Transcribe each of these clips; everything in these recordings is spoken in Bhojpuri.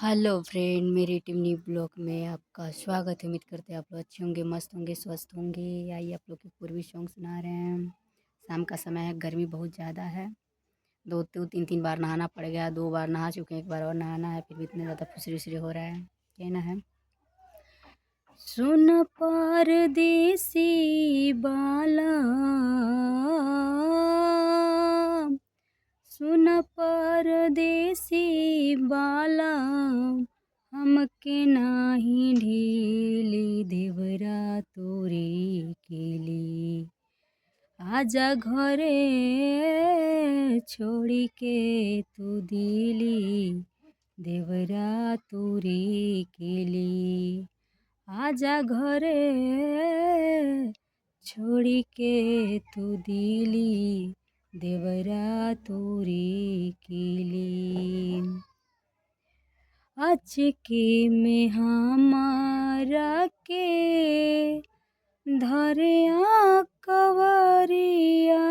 हेलो फ्रेंड, मेरी टिमनी ब्लॉग में आपका स्वागत है। उम्मीद करते हैं आप लोग अच्छे होंगे, मस्त होंगे, स्वस्थ होंगे। आइए आप लोग के पूर्वी सॉन्ग सुना रहे हैं। शाम का समय है, गर्मी बहुत ज़्यादा है। दो दो तीन तीन बार नहाना पड़ गया, 2 बार नहा चुके हैं, एक बार और नहाना है। फिर भी इतने ज़्यादा फुसरी उसरी हो रहा है, कहना है। सुन परदेसी बाला, सुन परदेसी बाला, हमके नाही ढीली देवरा तोरे केली। आजा घरे छोड़ी के तू दिली, देवरा तोरे केली। आजा घरे छोड़ी के तू दिली, देवरा तोरे केली। अचके में हमारा के धरिया कवरिया,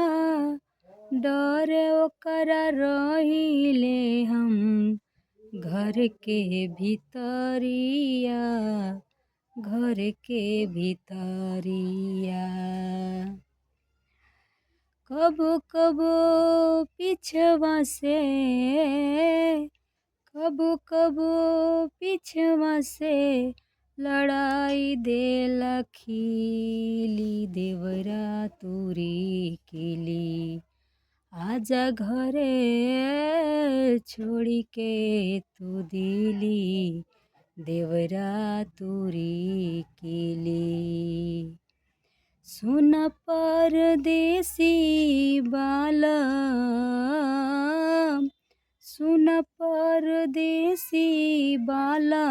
डर ओकरा रहिले हम घर के भीतरिया, घर के भीतरिया। कबो कबो पिछवा से, कबो कबो पिछवा से लड़ाई देला खीली, देवरा तोरे केली। आजा घरे छोड़ी के तू दिली, देवरा तोरे केली। सुन परदेसी बाला, सुन परदेसी बाला,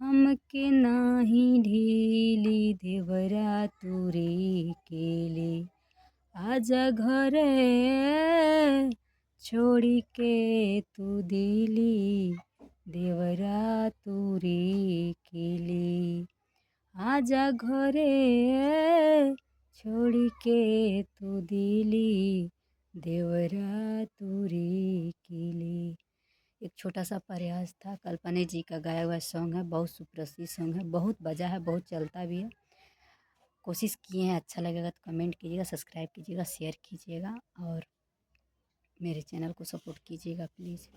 हमके नाही ढीली, देवरा तोरे केली। आजा घरे छोड़ी के तू दिली, देवरा तोरे केली। आजा घरे छोड़ी के तू दिली, देवरा तोरे केली। एक छोटा सा प्रयास था, कल्पना जी का गाया हुआ सॉन्ग है। बहुत सुप्रसिद्ध सॉन्ग है, बहुत बजा है, बहुत चलता भी है। कोशिश किए हैं, अच्छा लगेगा तो कमेंट कीजिएगा, सब्सक्राइब कीजिएगा, शेयर कीजिएगा और मेरे चैनल को सपोर्ट कीजिएगा प्लीज़।